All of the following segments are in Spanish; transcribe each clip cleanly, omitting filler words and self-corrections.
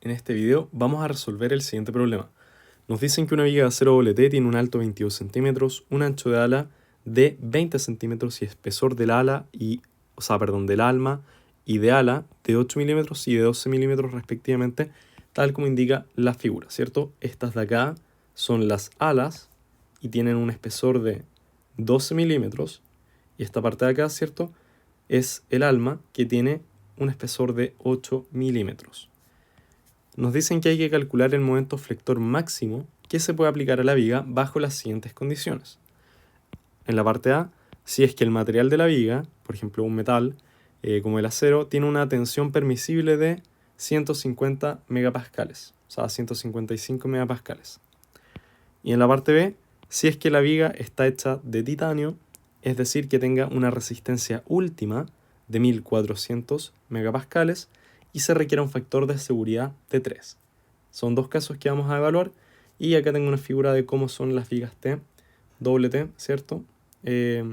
En este video vamos a resolver el siguiente problema. Nos dicen que una viga de acero doble T tiene un alto de 22 centímetros, un ancho de ala de 20 centímetros y espesor del ala del alma y de ala de 8 milímetros y de 12 milímetros respectivamente, tal como indica la figura, ¿cierto? Estas de acá son las alas y tienen un espesor de 12 milímetros y esta parte de acá, ¿cierto? Es el alma que tiene un espesor de 8 milímetros. Nos dicen que hay que calcular el momento flector máximo que se puede aplicar a la viga bajo las siguientes condiciones. En la parte A, si es que el material de la viga, por ejemplo un metal como el acero, tiene una tensión permisible de 150 megapascales, o sea, 155 megapascales. Y en la parte B, si es que la viga está hecha de titanio, es decir, que tenga una resistencia última de 1400 megapascales y se requiere un factor de seguridad de 3. Son dos casos que vamos a evaluar y acá tengo una figura de cómo son las vigas doble T, ¿cierto? De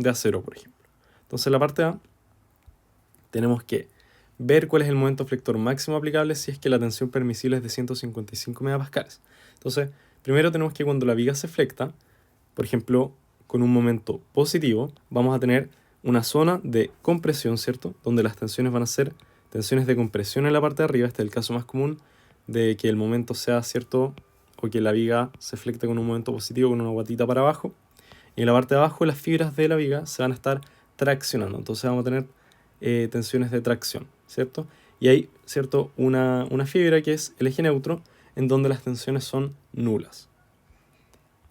acero, por ejemplo. Entonces en la parte A tenemos que ver cuál es el momento flector máximo aplicable si es que la tensión permisible es de 155 megapascales. Entonces, primero tenemos que cuando la viga se flecta, por ejemplo, con un momento positivo, vamos a tener una zona de compresión, ¿cierto? Donde las tensiones van a ser tensiones de compresión en la parte de arriba. Este es el caso más común de que el momento sea, ¿cierto? O que la viga se flecte con un momento positivo, con una guatita para abajo. Y en la parte de abajo las fibras de la viga se van a estar traccionando. Entonces vamos a tener tensiones de tracción, ¿cierto? Y hay, ¿cierto? Una fibra que es el eje neutro, en donde las tensiones son nulas.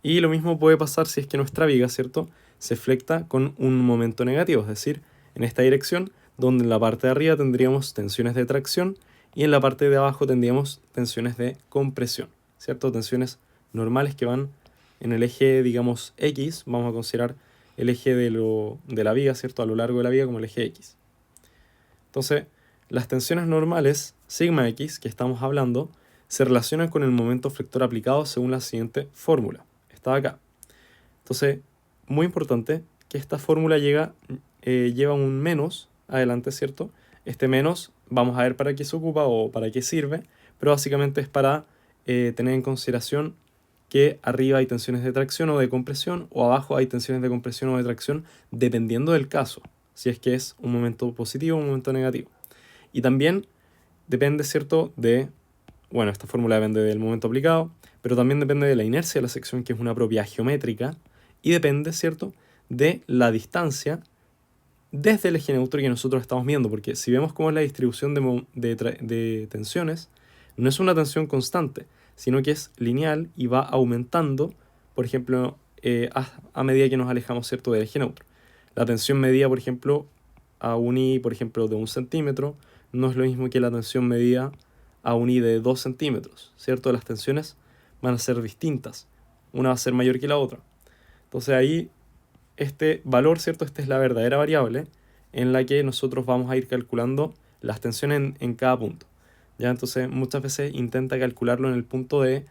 Y lo mismo puede pasar si es que nuestra viga, ¿cierto?, se flecta con un momento negativo, es decir, en esta dirección, donde en la parte de arriba tendríamos tensiones de tracción y en la parte de abajo tendríamos tensiones de compresión, ¿cierto? Tensiones normales que van en el eje, digamos, X, vamos a considerar el eje de la viga, ¿cierto?, a lo largo de la viga como el eje X. Entonces, las tensiones normales, sigma X, que estamos hablando, se relacionan con el momento flector aplicado según la siguiente fórmula. Está acá. Entonces, muy importante que esta fórmula lleva un menos adelante, ¿cierto? Este menos, vamos a ver para qué se ocupa o para qué sirve, pero básicamente es para tener en consideración que arriba hay tensiones de tracción o de compresión, o abajo hay tensiones de compresión o de tracción, dependiendo del caso, si es que es un momento positivo o un momento negativo. Y también depende, ¿cierto?, bueno, esta fórmula depende del momento aplicado, pero también depende de la inercia de la sección, que es una propiedad geométrica, y depende, ¿cierto?, de la distancia desde el eje neutro que nosotros estamos viendo, porque si vemos cómo es la distribución de tensiones, no es una tensión constante, sino que es lineal y va aumentando, por ejemplo, a medida que nos alejamos, ¿cierto?, del eje neutro. La tensión medida, por ejemplo, a un I, por ejemplo, de 1 centímetro, no es lo mismo que la tensión medida a un I de 2 centímetros, ¿cierto? Las tensiones van a ser distintas, una va a ser mayor que la otra. Entonces ahí este valor, ¿cierto? Esta es la verdadera variable en la que nosotros vamos a ir calculando las tensiones en cada punto. ¿Ya? Entonces muchas veces intenta calcularlo en el punto de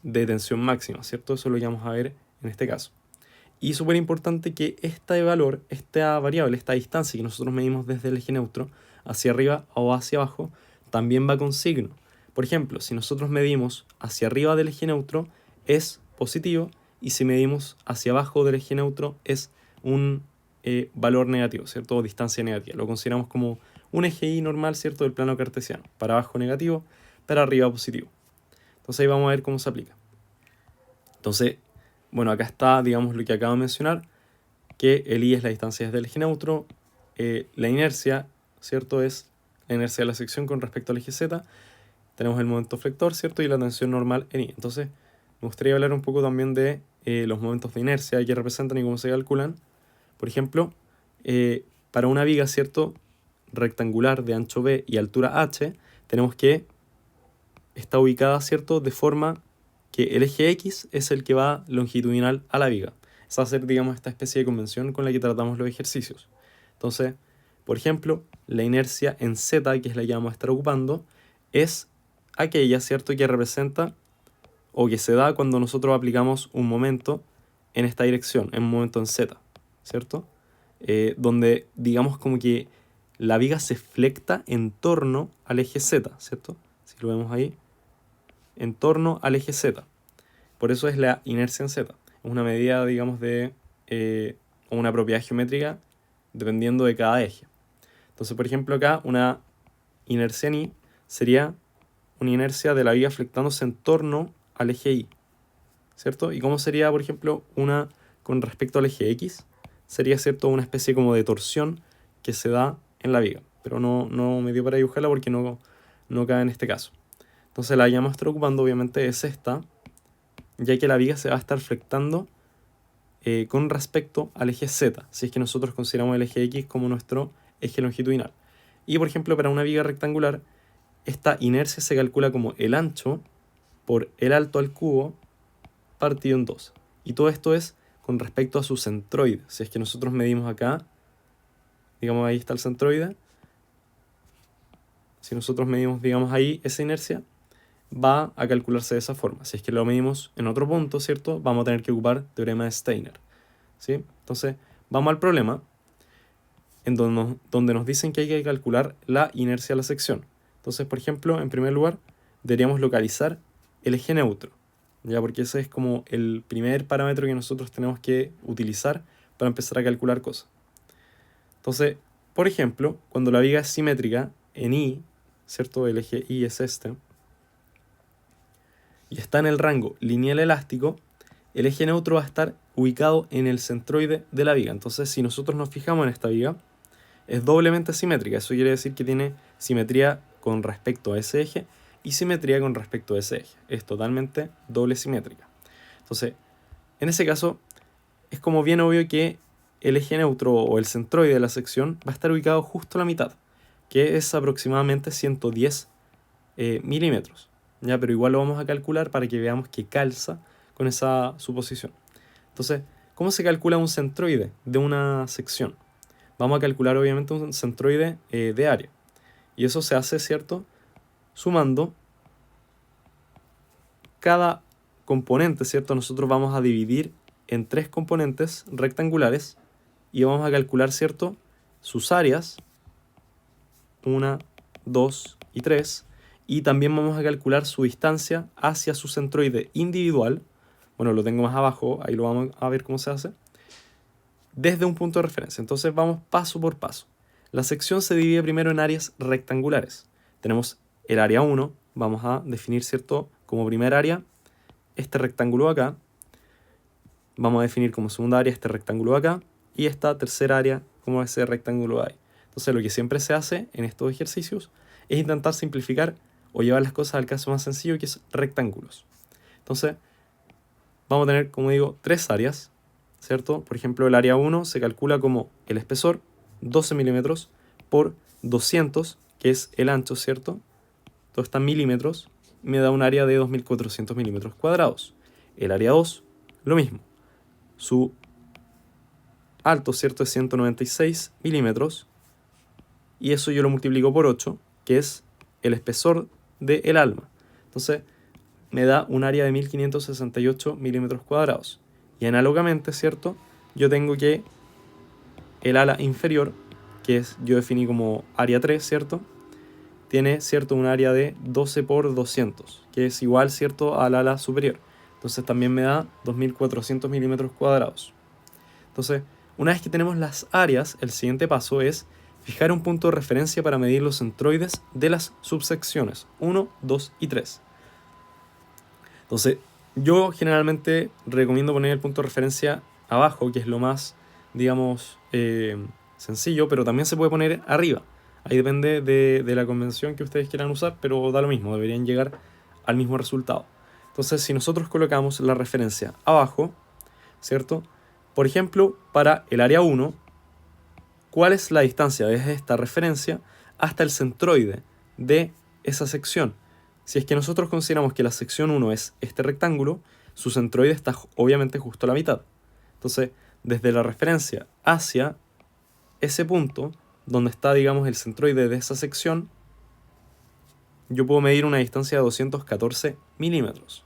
tensión máxima, ¿cierto? Eso es lo que vamos a ver en este caso. Y súper importante que este valor, esta variable, esta distancia que nosotros medimos desde el eje neutro hacia arriba o hacia abajo, también va con signo. Por ejemplo, si nosotros medimos hacia arriba del eje neutro es positivo, y si medimos hacia abajo del eje neutro es un valor negativo, ¿cierto? O distancia negativa. Lo consideramos como un eje Y normal, ¿cierto?, del plano cartesiano. Para abajo negativo, para arriba positivo. Entonces ahí vamos a ver cómo se aplica. Entonces, bueno, acá está, digamos, lo que acabo de mencionar, que el I es la distancia desde el eje neutro, la inercia, ¿cierto?, es la inercia de la sección con respecto al eje Z, tenemos el momento flector, ¿cierto?, y la tensión normal en I. Entonces, me gustaría hablar un poco también de los momentos de inercia que representan y cómo se calculan. Por ejemplo, para una viga, ¿cierto?, rectangular de ancho B y altura H, tenemos que está ubicada, ¿cierto?, de forma que el eje X es el que va longitudinal a la viga. Esa va a ser, digamos, esta especie de convención con la que tratamos los ejercicios. Entonces, por ejemplo, la inercia en Z, que es la que vamos a estar ocupando, es aquella, ¿cierto?, que representa o que se da cuando nosotros aplicamos un momento en esta dirección, en un momento en Z, ¿cierto? Donde digamos como que la viga se flecta en torno al eje Z, ¿cierto? Si lo vemos ahí, en torno al eje Z. Por eso es la inercia en Z. Es una medida, digamos, o una propiedad geométrica dependiendo de cada eje. Entonces, por ejemplo, acá una inercia en Y sería una inercia de la viga flectándose en torno al eje Y, ¿cierto? ¿Y cómo sería, por ejemplo, una con respecto al eje X? Sería, ¿cierto?, una especie como de torsión que se da en la viga. Pero no me dio para dibujarla porque no cabe en este caso. Entonces la que vamos a estar ocupando obviamente es esta, ya que la viga se va a estar flectando con respecto al eje Z, si es que nosotros consideramos el eje X como nuestro eje longitudinal. Y por ejemplo, para una viga rectangular, esta inercia se calcula como el ancho por el alto al cubo partido en 2. Y todo esto es con respecto a su centroide. Si es que nosotros medimos acá, digamos ahí está el centroide, si nosotros medimos, digamos ahí, esa inercia, va a calcularse de esa forma. Si es que lo medimos en otro punto, ¿cierto?, vamos a tener que ocupar teorema de Steiner, ¿sí? Entonces, vamos al problema, en donde nos dicen que hay que calcular la inercia de la sección. Entonces, por ejemplo, en primer lugar, deberíamos localizar el eje neutro, ¿ya? Porque ese es como el primer parámetro que nosotros tenemos que utilizar para empezar a calcular cosas. Entonces, por ejemplo, cuando la viga es simétrica en Y, ¿cierto?, el eje Y es este, y está en el rango lineal elástico, el eje neutro va a estar ubicado en el centroide de la viga. Entonces, si nosotros nos fijamos en esta viga, es doblemente simétrica. Eso quiere decir que tiene simetría con respecto a ese eje y simetría con respecto a ese eje. Es totalmente doble simétrica. Entonces, en ese caso, es como bien obvio que el eje neutro o el centroide de la sección va a estar ubicado justo a la mitad, que es aproximadamente 110 milímetros. ¿Ya? Pero igual lo vamos a calcular para que veamos que calza con esa suposición. Entonces, ¿cómo se calcula un centroide de una sección? Vamos a calcular obviamente un centroide de área. Y eso se hace, ¿cierto?, sumando cada componente, ¿cierto? Nosotros vamos a dividir en 3 componentes rectangulares y vamos a calcular, ¿cierto?, sus áreas, 1, 2 y 3. Y también vamos a calcular su distancia hacia su centroide individual. Bueno, lo tengo más abajo, ahí lo vamos a ver cómo se hace. Desde un punto de referencia. Entonces vamos paso por paso. La sección se divide primero en áreas rectangulares. Tenemos el área 1, vamos a definir, ¿cierto?, como primer área este rectángulo acá. Vamos a definir como segunda área este rectángulo acá. Y esta tercera área como ese rectángulo ahí. Entonces lo que siempre se hace en estos ejercicios es intentar simplificar o llevar las cosas al caso más sencillo, que es rectángulos. Entonces vamos a tener, como digo, 3 áreas, ¿cierto? Por ejemplo, el área 1 se calcula como el espesor, 12 milímetros, por 200, que es el ancho, ¿cierto? Todo está en milímetros, me da un área de 2400 milímetros cuadrados. El área 2, lo mismo. Su alto, ¿cierto?, es 196 milímetros, y eso yo lo multiplico por 8, que es el espesor del alma. Entonces, me da un área de 1568 milímetros cuadrados. Y análogamente, ¿cierto?, yo tengo que el ala inferior, que es, yo definí como área 3, ¿cierto?, tiene, ¿cierto?, un área de 12 por 200, que es igual, ¿cierto?, al ala superior. Entonces también me da 2400 milímetros cuadrados. Entonces, una vez que tenemos las áreas, el siguiente paso es fijar un punto de referencia para medir los centroides de las subsecciones 1, 2 y 3. Entonces, yo generalmente recomiendo poner el punto de referencia abajo, que es lo más, digamos, sencillo, pero también se puede poner arriba. Ahí depende de la convención que ustedes quieran usar, pero da lo mismo, deberían llegar al mismo resultado. Entonces, si nosotros colocamos la referencia abajo, ¿cierto? Por ejemplo, para el área 1, ¿cuál es la distancia desde esta referencia hasta el centroide de esa sección? Si es que nosotros consideramos que la sección 1 es este rectángulo, su centroide está obviamente justo a la mitad. Entonces, desde la referencia hacia ese punto, donde está, digamos, el centroide de esa sección, yo puedo medir una distancia de 214 milímetros.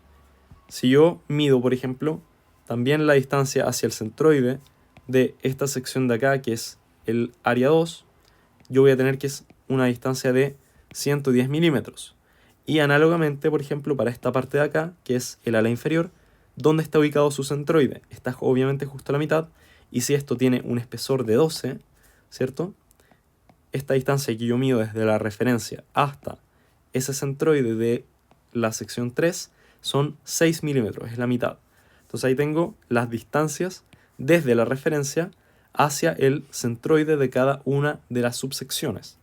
Si yo mido, por ejemplo, también la distancia hacia el centroide de esta sección de acá, que es el área 2, yo voy a tener que es una distancia de 110 milímetros. Y análogamente, por ejemplo, para esta parte de acá, que es el ala inferior, ¿dónde está ubicado su centroide? Está obviamente justo a la mitad. Y si esto tiene un espesor de 12, ¿cierto? Esta distancia que yo mido desde la referencia hasta ese centroide de la sección 3 son 6 milímetros, es la mitad. Entonces ahí tengo las distancias desde la referencia hacia el centroide de cada una de las subsecciones.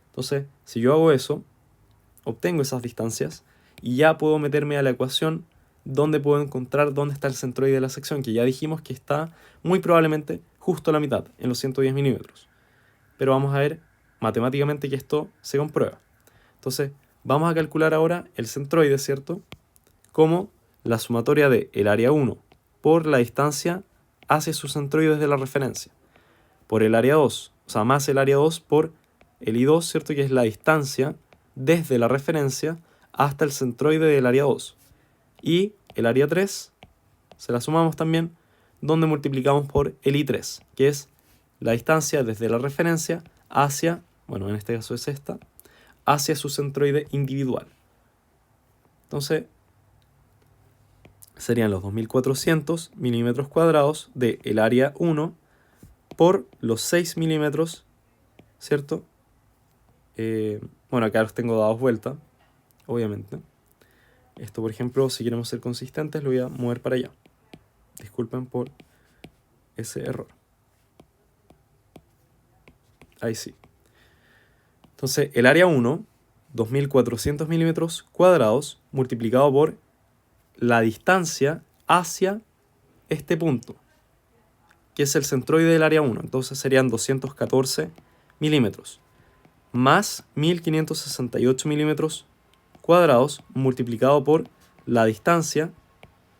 Entonces, si yo hago eso, obtengo esas distancias y ya puedo meterme a la ecuación donde puedo encontrar dónde está el centroide de la sección, que ya dijimos que está muy probablemente justo a la mitad, en los 110 milímetros. Pero vamos a ver matemáticamente que esto se comprueba. Entonces, vamos a calcular ahora el centroide, ¿cierto? Como la sumatoria de el área 1 por la distancia hacia su centroide desde la referencia, por el área 2, o sea, más el área 2 por el I2, ¿cierto? Que es la distancia desde la referencia hasta el centroide del área 2. Y el área 3 se la sumamos también, donde multiplicamos por el I3, que es la distancia desde la referencia hacia, bueno, en este caso es esta, hacia su centroide individual. Entonces, serían los 2400 milímetros cuadrados del área 1 por los 6 milímetros, ¿cierto? Bueno, acá los tengo dados vuelta, obviamente. Esto, por ejemplo, si queremos ser consistentes, lo voy a mover para allá. Disculpen por ese error. Ahí sí. Entonces, el área 1, 2400 milímetros cuadrados, multiplicado por la distancia hacia este punto, que es el centroide del área 1. Entonces serían 214 milímetros, más 1568 milímetros cuadrados, multiplicado por la distancia,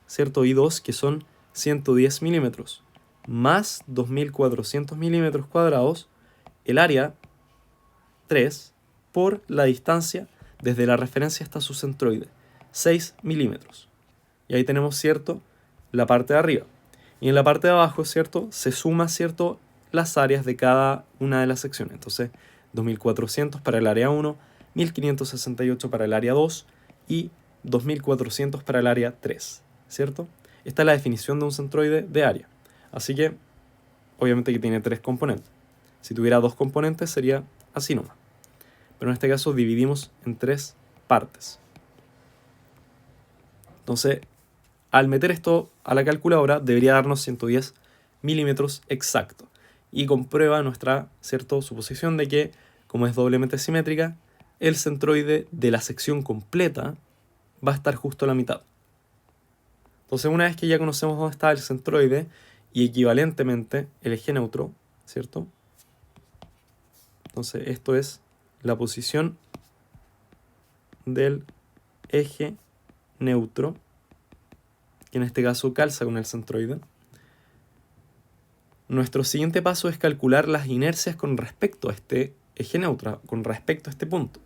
¿cierto? I2, que son 110 milímetros, más 2400 milímetros cuadrados, el área 3, por la distancia desde la referencia hasta su centroide, 6 milímetros. Y ahí tenemos, ¿cierto?, la parte de arriba. Y en la parte de abajo, ¿cierto?, se suma, ¿cierto?, las áreas de cada una de las secciones. Entonces, 2400 para el área 1, 1568 para el área 2 y 2400 para el área 3, ¿cierto? Esta es la definición de un centroide de área. Así que, obviamente que tiene 3 componentes. Si tuviera 2 componentes sería así nomás. Pero en este caso dividimos en 3 partes. Entonces, al meter esto a la calculadora, debería darnos 110 milímetros exacto. Y comprueba nuestra, ¿cierto?, suposición de que, como es doblemente simétrica, el centroide de la sección completa va a estar justo a la mitad. Entonces, una vez que ya conocemos dónde está el centroide y equivalentemente el eje neutro, ¿cierto? Entonces, esto es la posición del eje neutro, que en este caso calza con el centroide. Nuestro siguiente paso es calcular las inercias con respecto a este eje neutro, con respecto a este punto.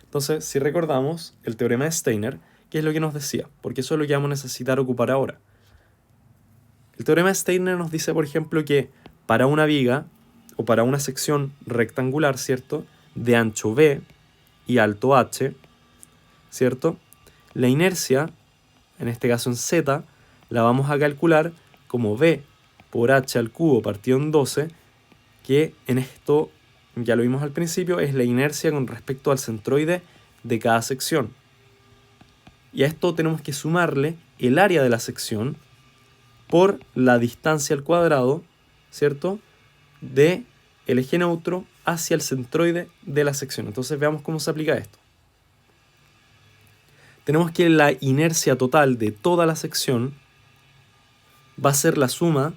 Entonces, si recordamos el teorema de Steiner, ¿qué es lo que nos decía? Porque eso es lo que vamos a necesitar ocupar ahora. El teorema de Steiner nos dice, por ejemplo, que para una viga o para una sección rectangular, ¿cierto?, de ancho B y alto H, ¿cierto?, la inercia, en este caso en Z, la vamos a calcular como B por H al cubo partido en 12, que en esto, ya lo vimos al principio, es la inercia con respecto al centroide de cada sección. Y a esto tenemos que sumarle el área de la sección por la distancia al cuadrado, ¿cierto?, de el eje neutro hacia el centroide de la sección. Entonces veamos cómo se aplica esto. Tenemos que la inercia total de toda la sección va a ser la suma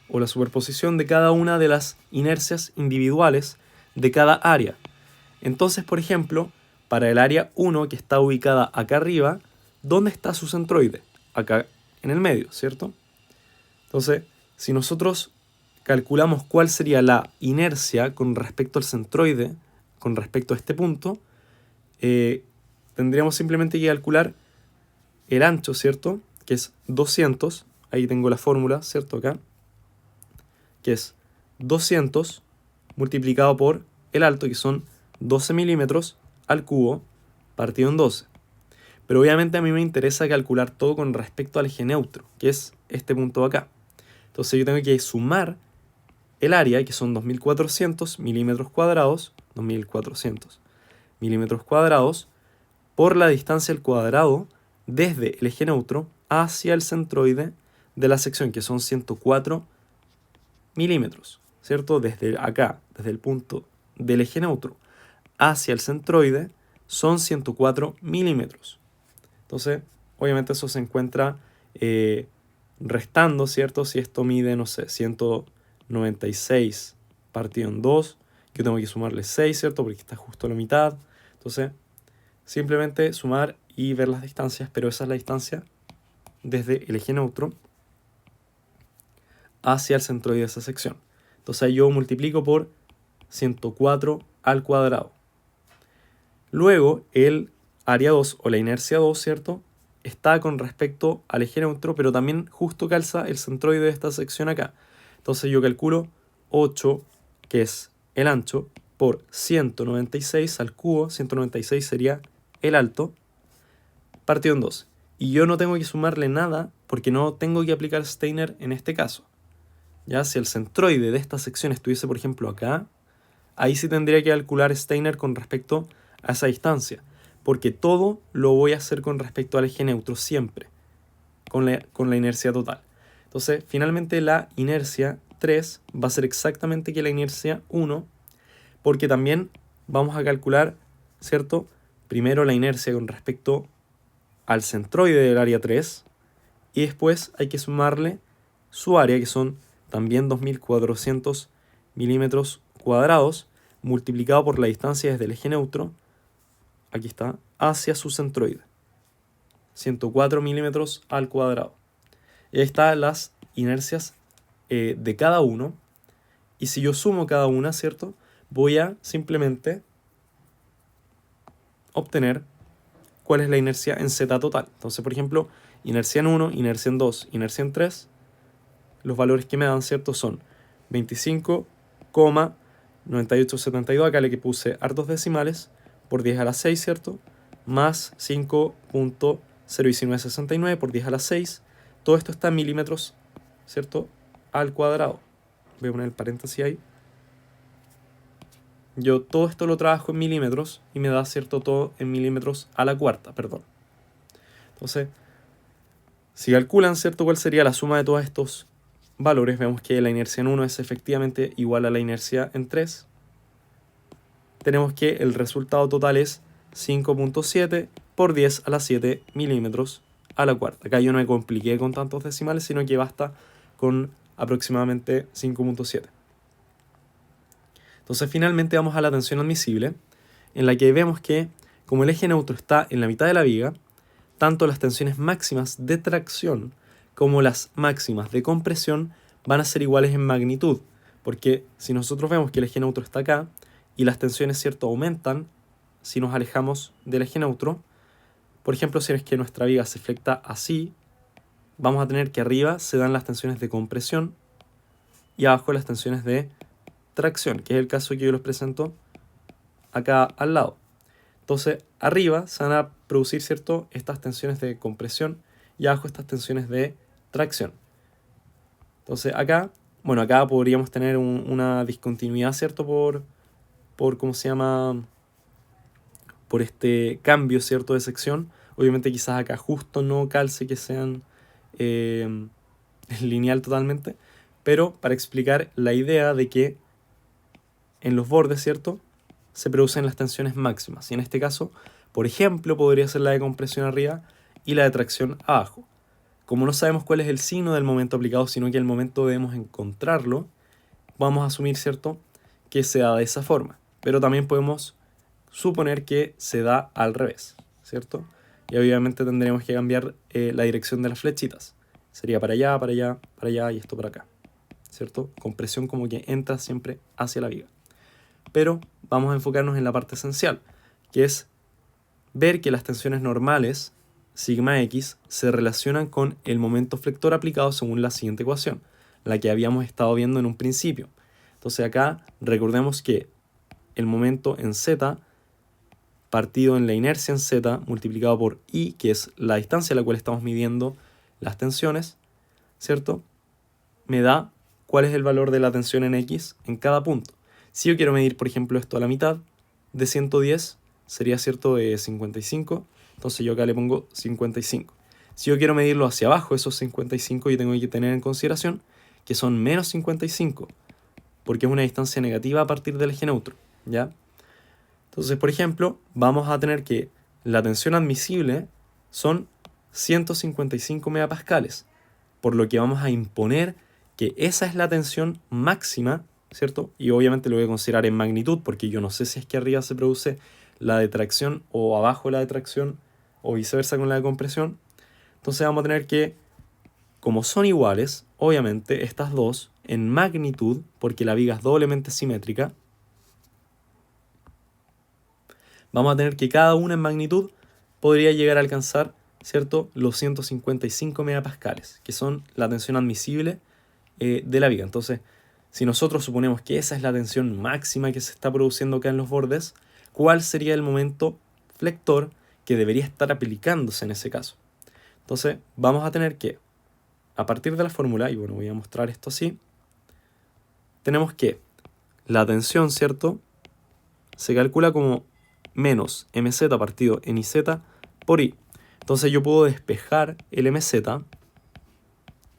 o la superposición de cada una de las inercias individuales de cada área. Entonces, por ejemplo, para el área 1, que está ubicada acá arriba, ¿dónde está su centroide? Acá en el medio, ¿cierto? Entonces, si nosotros calculamos cuál sería la inercia con respecto al centroide, con respecto a este punto, tendríamos simplemente que calcular el ancho, ¿cierto?, que es 200, ahí tengo la fórmula, ¿cierto?, acá, que es 200 multiplicado por el alto, que son 12 milímetros al cubo partido en 12. Pero obviamente a mí me interesa calcular todo con respecto al eje neutro, que es este punto de acá. Entonces yo tengo que sumar el área, que son 2400 milímetros cuadrados, 2400 milímetros cuadrados, por la distancia al cuadrado desde el eje neutro hacia el centroide de la sección, que son 104 milímetros, ¿cierto? Desde acá, desde el punto del eje neutro hacia el centroide, son 104 milímetros. Entonces, obviamente eso se encuentra restando, ¿cierto? Si esto mide, no sé, 196 partido en 2, yo tengo que sumarle 6, ¿cierto? Porque está justo a la mitad. Entonces, simplemente sumar y ver las distancias, pero esa es la distancia desde el eje neutro hacia el centroide de esa sección. Entonces yo multiplico por 104 al cuadrado. Luego el área 2 o la inercia 2, ¿cierto? Está con respecto al eje neutro, pero también justo calza el centroide de esta sección acá. Entonces yo calculo 8, que es el ancho, por 196 al cubo. 196 sería el alto, partido en 2. Y yo no tengo que sumarle nada porque no tengo que aplicar Steiner en este caso. Ya, si el centroide de esta sección estuviese, por ejemplo, acá, ahí sí tendría que calcular Steiner con respecto a esa distancia, porque todo lo voy a hacer con respecto al eje neutro siempre, con la inercia total. Entonces, finalmente la inercia 3 va a ser exactamente que la inercia 1, porque también vamos a calcular, ¿cierto? Primero la inercia con respecto al centroide del área 3, y después hay que sumarle su área, que son también 2400 milímetros cuadrados, multiplicado por la distancia desde el eje neutro, aquí está, hacia su centroide, 104 milímetros al cuadrado. Y ahí están las inercias de cada uno, y si yo sumo cada una, ¿cierto? Voy a simplemente obtener cuál es la inercia en Z total. Entonces, por ejemplo, inercia en 1, inercia en 2, inercia en 3, los valores que me dan, ¿cierto? Son 25,9872, acá le puse hartos decimales, por 10 a la 6, ¿cierto? Más 5.01969 por 10 a la 6. Todo esto está en milímetros, ¿cierto? Al cuadrado. Voy a poner el paréntesis ahí. Yo todo esto lo trabajo en milímetros y me da, ¿cierto? Todo en milímetros a la cuarta, perdón. Entonces, si calculan, ¿cierto? ¿Cuál sería la suma de todos estos valores? Vemos que la inercia en 1 es efectivamente igual a la inercia en 3. Tenemos que el resultado total es 5.7 por 10 a la 7 milímetros a la cuarta. Acá yo no me compliqué con tantos decimales, sino que basta con aproximadamente 5.7. Entonces finalmente vamos a la tensión admisible, en la que vemos que como el eje neutro está en la mitad de la viga, tanto las tensiones máximas de tracción como las máximas de compresión van a ser iguales en magnitud, porque si nosotros vemos que el eje neutro está acá y las tensiones, ¿cierto?, aumentan si nos alejamos del eje neutro, por ejemplo, si es que nuestra viga se flecta así, vamos a tener que arriba se dan las tensiones de compresión y abajo las tensiones de tracción, que es el caso que yo les presento acá al lado. Entonces, arriba se van a producir, ¿cierto?, estas tensiones de compresión y abajo estas tensiones de tracción. Entonces, acá podríamos tener una discontinuidad, ¿cierto?, por ¿cómo se llama?, por este cambio, ¿cierto?, de sección. Obviamente quizás acá justo no calce que sean lineal totalmente, pero para explicar la idea de que en los bordes, ¿cierto?, se producen las tensiones máximas. Y en este caso, por ejemplo, podría ser la de compresión arriba y la de tracción abajo. Como no sabemos cuál es el signo del momento aplicado, sino que el momento debemos encontrarlo, vamos a asumir, ¿cierto?, que se da de esa forma. Pero también podemos suponer que se da al revés, ¿cierto? Y obviamente tendremos que cambiar la dirección de las flechitas. Sería para allá, para allá, para allá y esto para acá, ¿cierto? Compresión como que entra siempre hacia la viga. Pero vamos a enfocarnos en la parte esencial, que es ver que las tensiones normales, sigma x, se relacionan con el momento flector aplicado según la siguiente ecuación, la que habíamos estado viendo en un principio. Entonces acá recordemos que el momento en z partido en la inercia en z multiplicado por I, que es la distancia a la cual estamos midiendo las tensiones, ¿cierto? Me da cuál es el valor de la tensión en X en cada punto. Si yo quiero medir, por ejemplo, esto a la mitad de 110, sería, ¿cierto?, de 55, entonces yo acá le pongo 55. Si yo quiero medirlo hacia abajo, esos 55, yo tengo que tener en consideración que son menos 55, porque es una distancia negativa a partir del eje neutro, ¿ya? Entonces, por ejemplo, vamos a tener que la tensión admisible son 155 megapascales, por lo que vamos a imponer que esa es la tensión máxima, ¿cierto? Y obviamente lo voy a considerar en magnitud, porque yo no sé si es que arriba se produce la de tracción o abajo la de tracción, o viceversa con la de compresión. Entonces vamos a tener que, como son iguales, obviamente estas dos en magnitud, porque la viga es doblemente simétrica, vamos a tener que cada una en magnitud podría llegar a alcanzar, ¿cierto?, los 155 megapascales, que son la tensión admisible de la viga. Entonces, si nosotros suponemos que esa es la tensión máxima que se está produciendo acá en los bordes, ¿cuál sería el momento flector que debería estar aplicándose en ese caso? Entonces, vamos a tener que, a partir de la fórmula, y bueno, voy a mostrar esto así, tenemos que la tensión, ¿cierto?, se calcula como menos mz partido en iz por i. Entonces yo puedo despejar el mz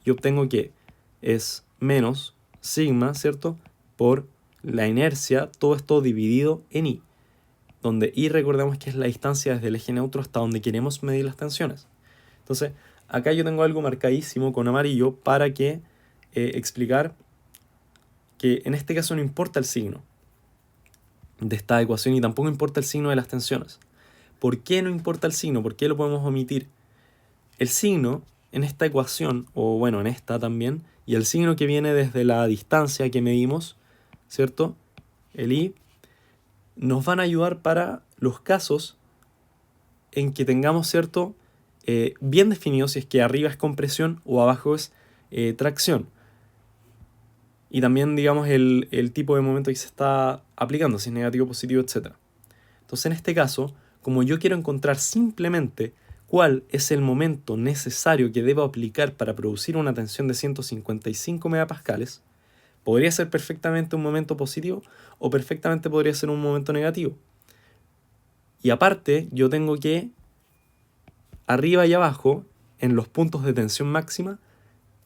y obtengo que es menos sigma, ¿cierto?, por la inercia, todo esto dividido en i, donde i recordemos que es la distancia desde el eje neutro hasta donde queremos medir las tensiones. Entonces, acá yo tengo algo marcadísimo con amarillo para que explicar que en este caso no importa el signo de esta ecuación y tampoco importa el signo de las tensiones. ¿Por qué no importa el signo? ¿Por qué lo podemos omitir? El signo en esta ecuación, o bueno, en esta también, y el signo que viene desde la distancia que medimos, ¿cierto?, el i, nos van a ayudar para los casos en que tengamos, ¿cierto?, bien definido si es que arriba es compresión o abajo es tracción. Y también, digamos, el tipo de momento que se está aplicando, si es negativo, positivo, etc. Entonces, en este caso, como yo quiero encontrar simplemente cuál es el momento necesario que debo aplicar para producir una tensión de 155 megapascales, podría ser perfectamente un momento positivo o perfectamente podría ser un momento negativo. Y aparte, yo tengo que, arriba y abajo, en los puntos de tensión máxima,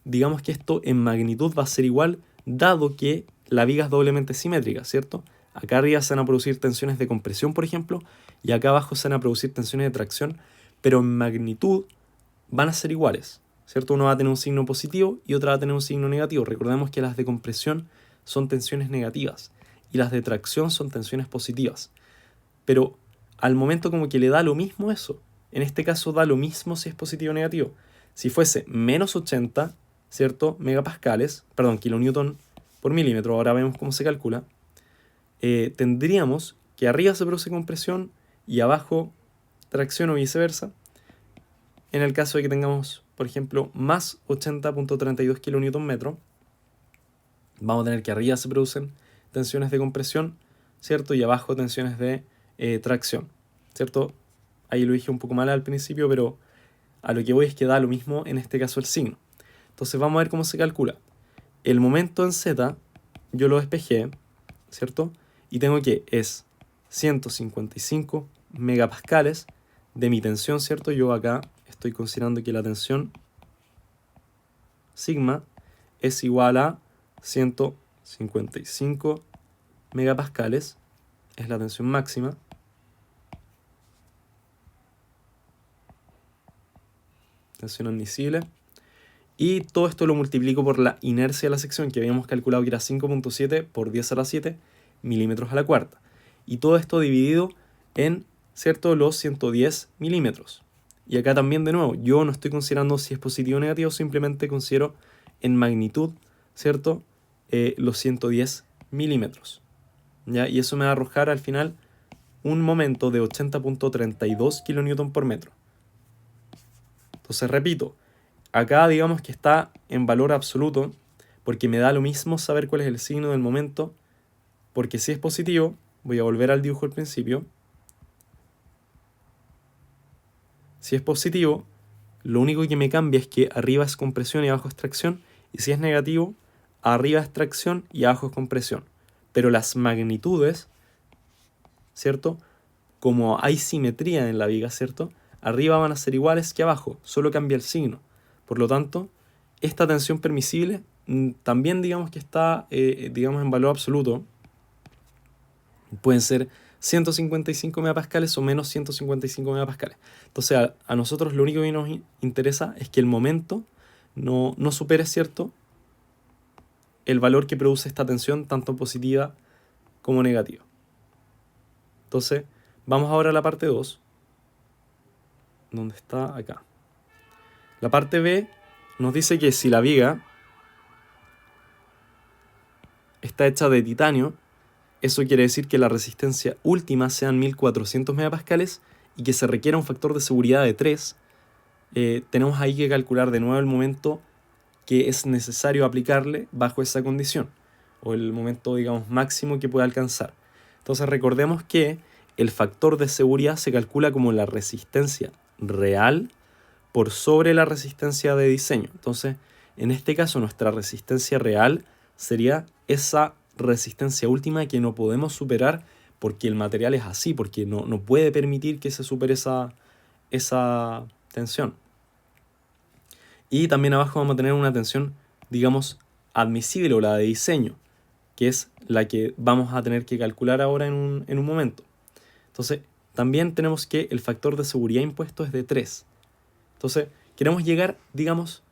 digamos que esto en magnitud va a ser igual, dado que la viga es doblemente simétrica, ¿cierto? Acá arriba se van a producir tensiones de compresión, por ejemplo, y acá abajo se van a producir tensiones de tracción, pero en magnitud van a ser iguales, ¿cierto? Uno va a tener un signo positivo y otra va a tener un signo negativo. Recordemos que las de compresión son tensiones negativas y las de tracción son tensiones positivas. Pero al momento como que le da lo mismo eso. En este caso da lo mismo si es positivo o negativo. Si fuese menos 80, ¿cierto?, megapascales, perdón, kilonewton por milímetro, ahora vemos cómo se calcula, tendríamos que arriba se produce compresión y abajo tracción o viceversa. En el caso de que tengamos, por ejemplo, más 80.32 kilonewton metro, vamos a tener que arriba se producen tensiones de compresión, ¿cierto?, y abajo tensiones de tracción, ¿cierto? Ahí lo dije un poco mal al principio, pero a lo que voy es que da lo mismo en este caso el signo. Entonces vamos a ver cómo se calcula. El momento en z, yo lo despejé, ¿cierto? Y tengo que es 155 megapascales de mi tensión, ¿cierto? Yo acá estoy considerando que la tensión sigma es igual a 155 megapascales, es la tensión máxima, tensión admisible, y todo esto lo multiplico por la inercia de la sección, que habíamos calculado que era 5.7 por 10 a la 7 milímetros a la cuarta. Y todo esto dividido en, ¿cierto?, los 110 milímetros. Y acá también, de nuevo, yo no estoy considerando si es positivo o negativo, simplemente considero en magnitud, ¿cierto?, los 110 milímetros. ¿Ya? Y eso me va a arrojar al final un momento de 80.32 kilonewton por metro. Entonces, repito, acá digamos que está en valor absoluto, porque me da lo mismo saber cuál es el signo del momento, porque si es positivo, voy a volver al dibujo al principio. Si es positivo, lo único que me cambia es que arriba es compresión y abajo es tracción. Y si es negativo, arriba es tracción y abajo es compresión. Pero las magnitudes, ¿cierto? Como hay simetría en la viga, ¿cierto? Arriba van a ser iguales que abajo, solo cambia el signo. Por lo tanto, esta tensión permisible también digamos que está digamos en valor absoluto. Pueden ser 155 megapascales o menos 155 megapascales. Entonces a nosotros lo único que nos interesa es que el momento no supere, ¿cierto?, el valor que produce esta tensión, tanto positiva como negativa. Entonces, vamos ahora a la parte 2. ¿Dónde está? Acá. La parte B nos dice que si la viga está hecha de titanio, eso quiere decir que la resistencia última sean 1400 megapascales y que se requiera un factor de seguridad de 3. Tenemos ahí que calcular de nuevo el momento que es necesario aplicarle bajo esa condición, o el momento, digamos, máximo que pueda alcanzar. Entonces recordemos que el factor de seguridad se calcula como la resistencia real por sobre la resistencia de diseño. Entonces, en este caso, nuestra resistencia real sería esa resistencia última que no podemos superar porque el material es así, porque no puede permitir que se supere esa tensión. Y también abajo vamos a tener una tensión, digamos, admisible o la de diseño, que es la que vamos a tener que calcular ahora en un momento. Entonces, también tenemos que el factor de seguridad impuesto es de 3. Entonces, queremos llegar, digamos,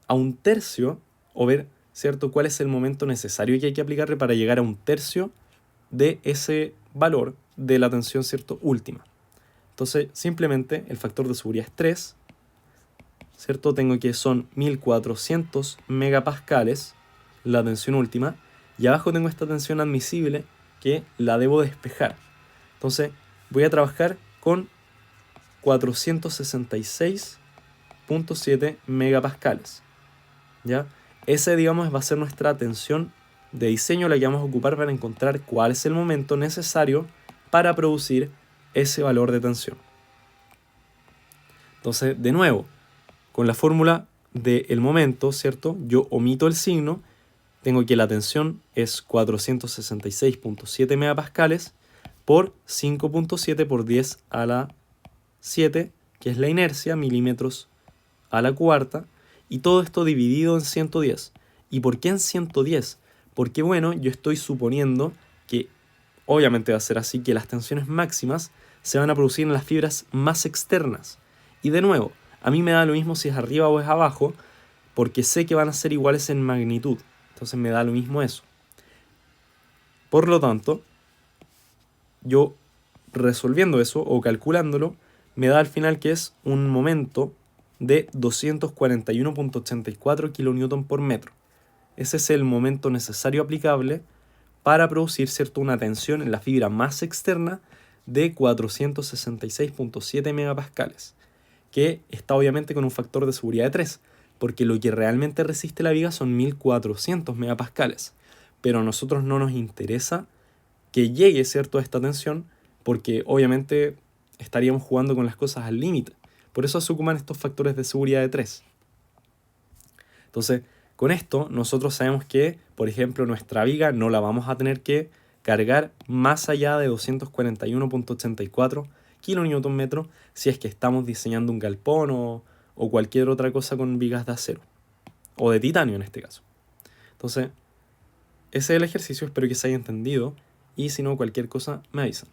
a un tercio, o ver, ¿cierto?, cuál es el momento necesario que hay que aplicarle para llegar a un tercio de ese valor de la tensión, ¿cierto?, última. Entonces, simplemente el factor de seguridad es 3, ¿cierto? Tengo que son 1400 megapascales la tensión última, y abajo tengo esta tensión admisible que la debo despejar. Entonces voy a trabajar con 466.7 megapascales, ¿ya? Ese, digamos, va a ser nuestra tensión de diseño, la que vamos a ocupar para encontrar cuál es el momento necesario para producir ese valor de tensión. Entonces, de nuevo, con la fórmula del momento, ¿cierto?, yo omito el signo, tengo que la tensión es 466.7 megapascales por 5.7 por 10 a la 7, que es la inercia, milímetros a la cuarta, y todo esto dividido en 110. ¿Y por qué en 110? Porque, bueno, yo estoy suponiendo que, obviamente va a ser así, que las tensiones máximas se van a producir en las fibras más externas. Y de nuevo, a mí me da lo mismo si es arriba o es abajo, porque sé que van a ser iguales en magnitud. Entonces me da lo mismo eso. Por lo tanto, yo resolviendo eso o calculándolo, me da al final que es un momento de 241.84 kN por metro. Ese es el momento necesario aplicable para producir, ¿cierto?, una tensión en la fibra más externa de 466.7 megapascales, que está obviamente con un factor de seguridad de 3, porque lo que realmente resiste la viga son 1400 megapascales, pero a nosotros no nos interesa que llegue, ¿cierto?, a esta tensión, porque obviamente estaríamos jugando con las cosas al límite. Por eso se ocupan estos factores de seguridad de 3. Entonces, con esto nosotros sabemos que, por ejemplo, nuestra viga no la vamos a tener que cargar más allá de 241.84 kN si es que estamos diseñando un galpón o cualquier otra cosa con vigas de acero o de titanio en este caso. Entonces, ese es el ejercicio, espero que se haya entendido, y si no, cualquier cosa me avisan.